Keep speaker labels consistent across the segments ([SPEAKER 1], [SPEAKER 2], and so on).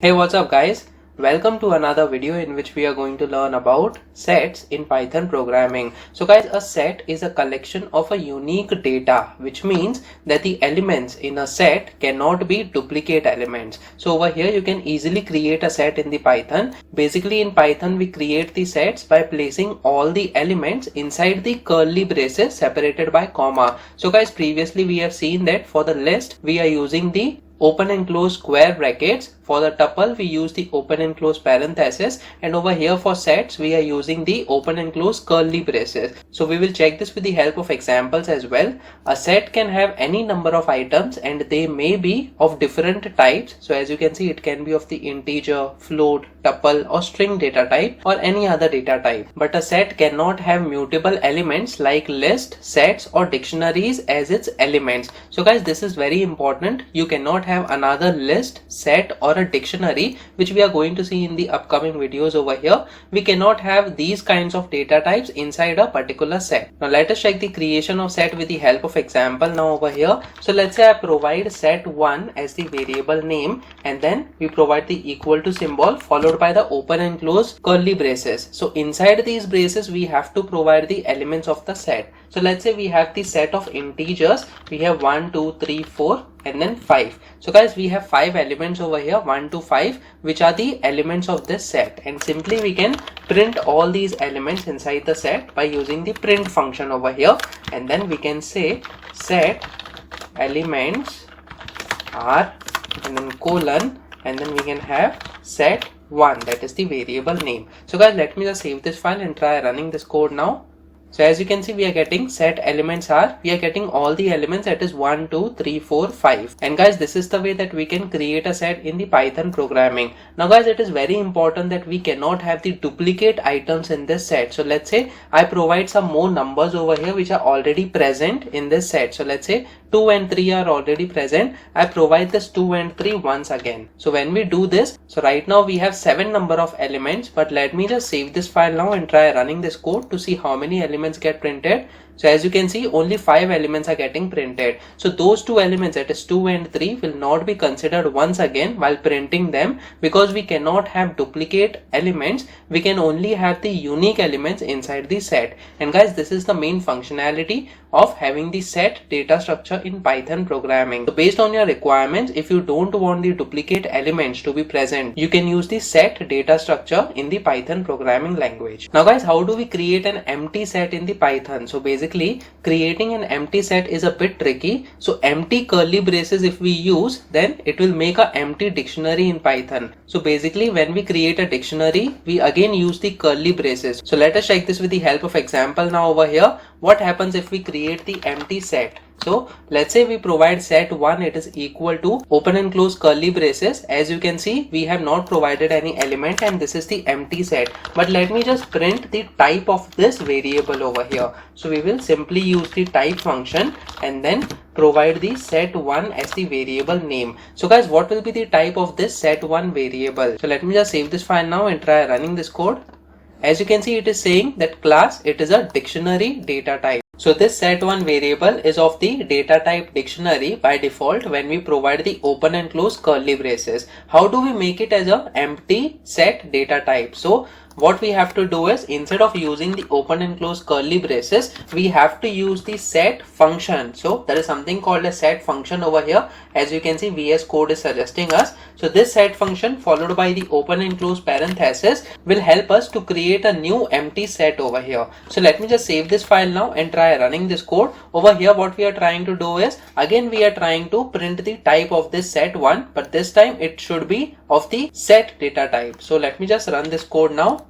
[SPEAKER 1] Hey, what's up guys? Welcome to another video in which we are going to learn about sets in Python programming. So guys, a set is a collection of a unique data, which means that the elements in a set cannot be duplicate elements. So over here you can easily create a set in the Python. Basically in Python we create the sets by placing all the elements inside the curly braces separated by comma. So guys, previously we have seen that for the list we are using the open and close square brackets. For the tuple we use the open and close parenthesis, and over here for sets we are using the open and close curly braces. So we will check this with the help of examples as well. A set can have any number of items and they may be of different types. So as you can see, it can be of the integer, float, tuple or string data type or any other data type. But a set cannot have mutable elements like list, sets or dictionaries as its elements. So guys, this is very important. You cannot have another list, set or a dictionary, which we are going to see in the upcoming videos over here. We cannot have these kinds of data types inside a particular set. Now let us check the creation of set with the help of example now over here. So let's say I provide set1 as the variable name, and then we provide the equal to symbol followed by the open and close curly braces. So inside these braces we have to provide the elements of the set. So let's say we have the set of integers. We have 1, 2, 3, 4 and then 5. So guys, we have 5 elements over here, 1 to 5, which are the elements of this set, and simply we can print all these elements inside the set by using the print function over here. And then we can say set elements are, and then colon, and then we can have set1, that is the variable name. So guys, let me just save this file and try running this code now. So as you can see, we are getting set elements are, we are getting all the elements, that is 1, 2, 3, 4, 5. And guys, this is the way that we can create a set in the Python programming. Now guys, it is very important that we cannot have the duplicate items in this set. So let's say I provide some more numbers over here which are already present in this set. So let's say 2 and 3 are already present. I provide this 2 and 3 once again. So when we do this, so right now we have 7 number of elements, but let me just save this file now and try running this code to see how many elements get printed. So as you can see, only 5 elements are getting printed. So those 2 elements, that is 2 and 3, will not be considered once again while printing them, because we cannot have duplicate elements. We can only have the unique elements inside the set. And guys, this is the main functionality of having the set data structure in Python programming. So based on your requirements, if you don't want the duplicate elements to be present, you can use the set data structure in the Python programming language. Now guys, how do we create an empty set in the Python? So basically creating an empty set is a bit tricky. So empty curly braces if we use, then it will make an empty dictionary in Python. So basically when we create a dictionary, we again use the curly braces. So let us check this with the help of example now over here. What happens if we create the empty set? So let's say we provide set1, it is equal to open and close curly braces. As you can see, we have not provided any element and this is the empty set. But let me just print the type of this variable over here. So we will simply use the type function and then provide the set1 as the variable name. So guys, what will be the type of this set1 variable? So let me just save this file now and try running this code. As you can see, it is saying that class, it is a dictionary data type. So this set1 variable is of the data type dictionary by default when we provide the open and close curly braces. How do we make it as a empty set data type? So what we have to do is, instead of using the open and close curly braces, we have to use the set function. So there is something called a set function over here. As you can see, VS Code is suggesting us. So this set function followed by the open and close parenthesis will help us to create a new empty set over here. So let me just save this file now and try running this code. Over here what we are trying to do is, again we are trying to print the type of this set1, but this time it should be of the set data type. So let me just run this code now.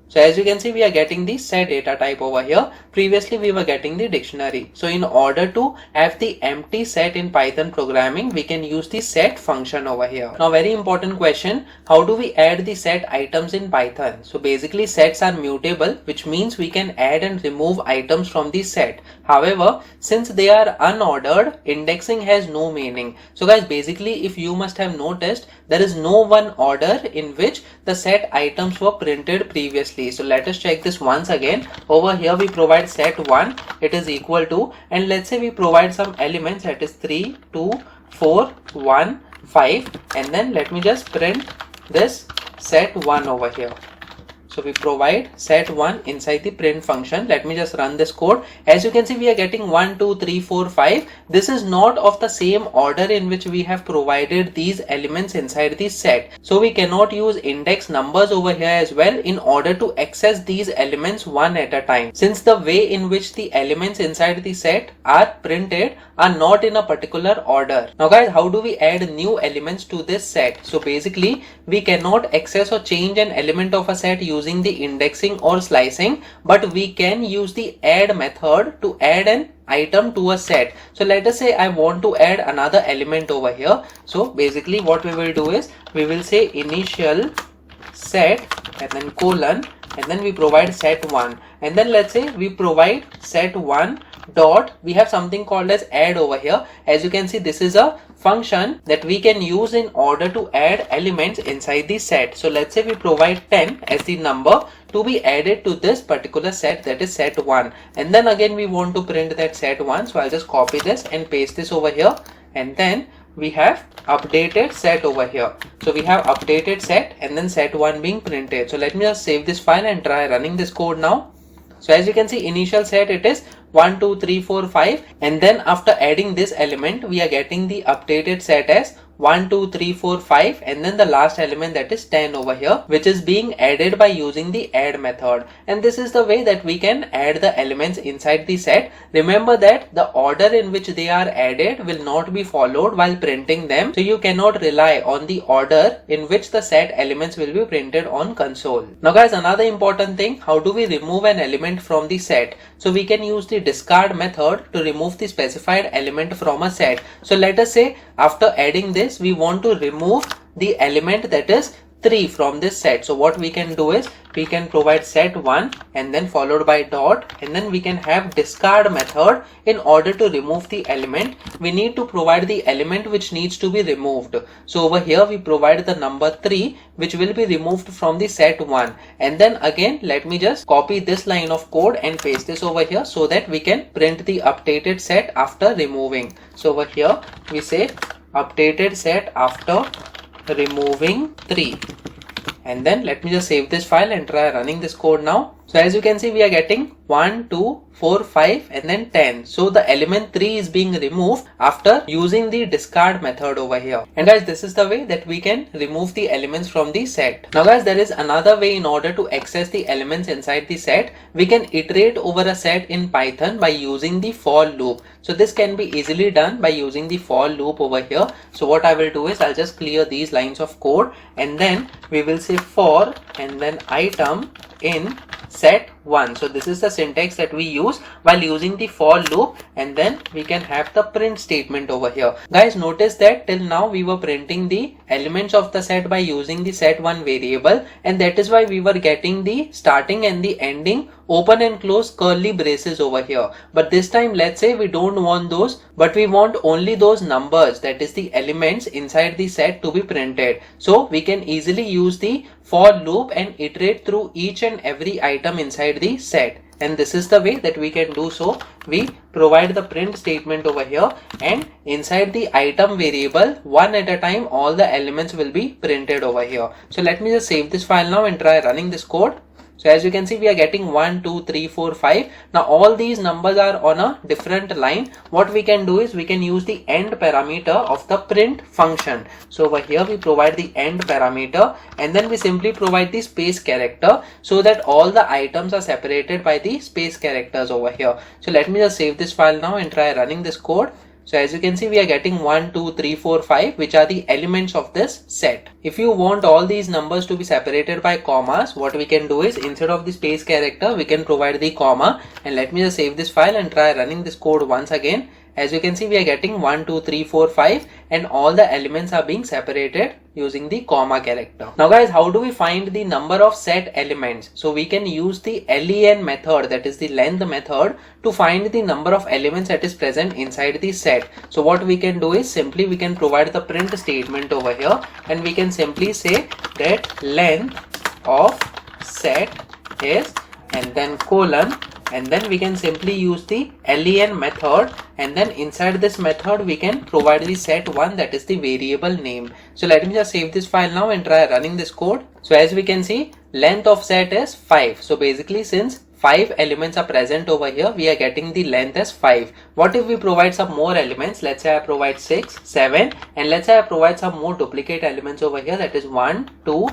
[SPEAKER 1] So as you can see, we are getting the set data type over here. Previously we were getting the dictionary. So in order to have the empty set in Python programming, we can use the set function over here. Now very important question, how do we add the set items in Python? So basically sets are mutable, which means we can add and remove items from the set. However, since they are unordered, indexing has no meaning. So guys, basically if you must have noticed, there is no one order in which the set items were printed previously. So let us check this once again. Over here we provide set1, it is equal to, and let's say we provide some elements, that is 3, 2, 4, 1, 5, and then let me just print this set 1 over here. So we provide set 1 inside the print function. Let me just run this code. As you can see, we are getting 1, 2, 3, 4, 5. This is not of the same order in which we have provided these elements inside the set. So we cannot use index numbers over here as well in order to access these elements one at a time, since the way in which the elements inside the set are printed are not in a particular order. Now guys, how do we add new elements to this set? So basically, we cannot access or change an element of a set using the indexing or slicing, but we can use the add method to add an item to a set. So let us say I want to add another element over here. So basically what we will do is we will say initial set and then colon, and then we provide set 1, and then let's say we provide set 1 dot, we have something called as add over here. As you can see, this is a function that we can use in order to add elements inside the set. So let's say we provide 10 as the number to be added to this particular set, that is set 1, and then again we want to print that set 1. So I'll just copy this and paste this over here, and then we have updated set over here. So we have updated set and then set 1 being printed. So let me just save this file and try running this code now. So as you can see, initial set it is 1, 2, 3, 4, 5, and then after adding this element we are getting the updated set as 1, 2, 3, 4, 5, and then the last element, that is 10 over here, which is being added by using the add method. And this is the way that we can add the elements inside the set. Remember that the order in which they are added will not be followed while printing them, so you cannot rely on the order in which the set elements will be printed on console. Now guys, another important thing, how do we remove an element from the set? So we can use the discard method to remove the specified element from a set. So let us say after adding this, we want to remove the element that is 3 from this set. So what we can do is we can provide set 1 and then followed by dot, and then we can have discard method. In order to remove the element, we need to provide the element which needs to be removed. So over here we provide the number 3 which will be removed from the set 1, and then again let me just copy this line of code and paste this over here so that we can print the updated set after removing. So over here we say updated set after removing 3, and then let me just save this file and try running this code now. So as you can see, we are getting 1, 2, 4, 5 and then 10. So the element 3 is being removed after using the discard method over here. And guys, this is the way that we can remove the elements from the set. Now guys, there is another way in order to access the elements inside the set. We can iterate over a set in Python by using the for loop. So this can be easily done by using the for loop over here. So what I will do is I'll just clear these lines of code, and then we will say for and then item in set 1. So this is the syntax that we use while using the for loop, and then we can have the print statement over here. Guys, notice that till now we were printing the elements of the set by using the set1 variable, and that is why we were getting the starting and the ending open and close curly braces over here. But this time, let's say we don't want those, but we want only those numbers, that is the elements inside the set, to be printed. So we can easily use the for loop and iterate through each and every item inside the set. And this is the way that we can do so. We provide the print statement over here, and inside the item variable, one at a time, all the elements will be printed over here. So let me just save this file now and try running this code. So as you can see, we are getting 1, 2, 3, 4, 5. Now all these numbers are on a different line. What we can do is we can use the end parameter of the print function. So over here we provide the end parameter, and then we simply provide the space character so that all the items are separated by the space characters over here. So let me just save this file now and try running this code. So as you can see, we are getting 1, 2, 3, 4, 5, which are the elements of this set. If you want all these numbers to be separated by commas, what we can do is instead of the space character, we can provide the comma. And let me just save this file and try running this code once again. As you can see, we are getting 1, 2, 3, 4, 5, and all the elements are being separated using the comma character. Now guys, how do we find the number of set elements? So we can use the len method, that is the length method, to find the number of elements that is present inside the set. So what we can do is simply we can provide the print statement over here, and we can simply say that length of set is, and then colon, and then we can simply use the len method and then inside this method we can provide the set1, that is the variable name. So let me just save this file now and try running this code. So as we can see, length of set is 5. So basically, since 5 elements are present over here, we are getting the length as 5. What if we provide some more elements? Let's say I provide 6, 7, and let's say I provide some more duplicate elements over here, that is 1, 2,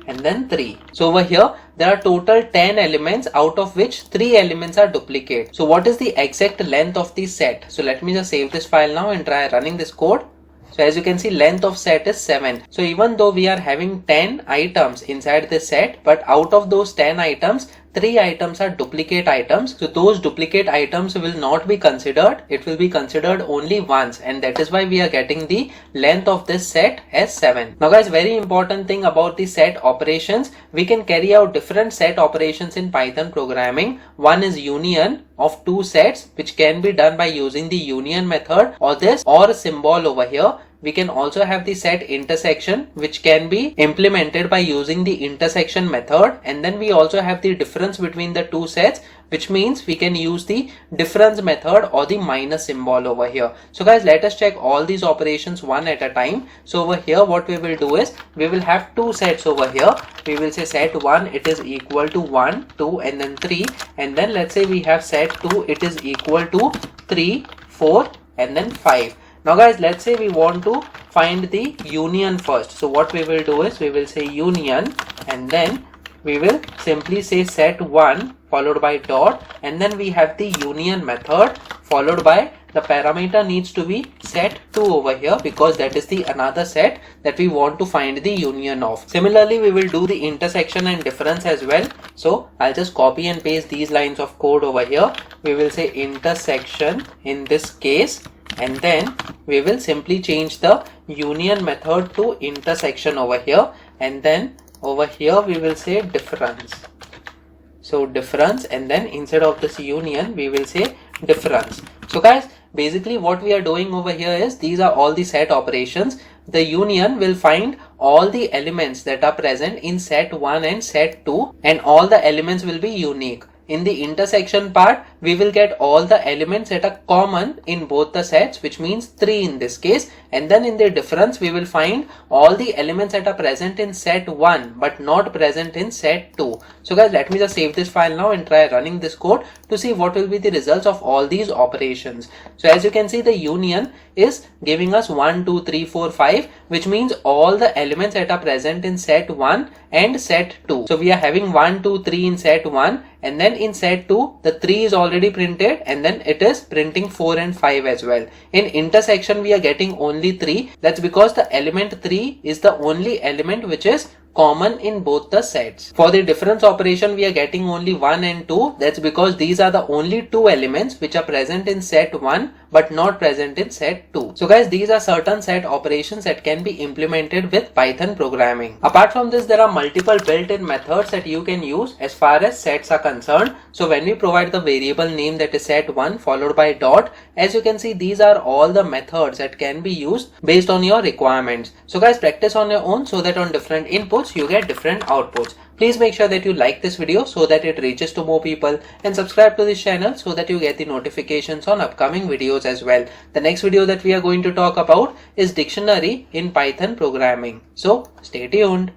[SPEAKER 1] and then 3. So over here there are total 10 elements, out of which 3 elements are duplicate. So what is the exact length of the set? So let me just save this file now and try running this code. So as you can see, length of set is 7. So even though we are having 10 items inside this set, but out of those 10 items, 3 items are duplicate items. So those duplicate items will not be considered. It will be considered only once, and that is why we are getting the length of this set as 7. Now guys, very important thing about the set operations, we can carry out different set operations in Python programming. One is union of two sets, which can be done by using the union method or this OR symbol over here. We can also have the set intersection, which can be implemented by using the intersection method, and then we also have the difference between the two sets, which means we can use the difference method or the minus symbol over here. So guys, let us check all these operations one at a time. So over here what we will do is, we will have two sets over here. We will say set 1, it is equal to 1, 2, and then 3, and then let's say we have set 2, it is equal to 3, 4, and then 5. Now guys, let's say we want to find the union first. So what we will do is, we will say union, and then we will simply say set1 followed by dot, and then we have the union method followed by the parameter needs to be set2 over here, because that is the another set that we want to find the union of. Similarly, we will do the intersection and difference as well. So I'll just copy and paste these lines of code over here. We will say intersection in this case, and then we will simply change the union method to intersection over here, and then over here we will say difference. So difference, and then instead of this union we will say difference. So guys, basically what we are doing over here is, these are all the set operations. The union will find all the elements that are present in set 1 and set 2, and all the elements will be unique. In the intersection part, we will get all the elements that are common in both the sets, which means 3 in this case, and then in the difference we will find all the elements that are present in set 1 but not present in set 2. So guys, let me just save this file now and try running this code to see what will be the results of all these operations. So as you can see, the union is giving us 1, 2, 3, 4, 5, which means all the elements that are present in set 1 and set 2. So we are having 1, 2, 3 in set 1, and then in set 2 the 3 is already printed, and then it is printing 4 and 5 as well. In intersection we are getting only 3. That's because the element 3 is the only element which is common in both the sets. For the difference operation we are getting only 1 and 2. That's because these are the only two elements which are present in set 1 but not present in set 2. So guys, these are certain set operations that can be implemented with Python programming. Apart from this, there are multiple built-in methods that you can use as far as sets are concerned. So when we provide the variable name, that is set1 followed by dot, as you can see, these are all the methods that can be used based on your requirements. So guys, practice on your own so that on different inputs you get different outputs. Please make sure that you like this video so that it reaches to more people, and subscribe to this channel so that you get the notifications on upcoming videos as well. The next video that we are going to talk about is dictionary in Python programming. So stay tuned.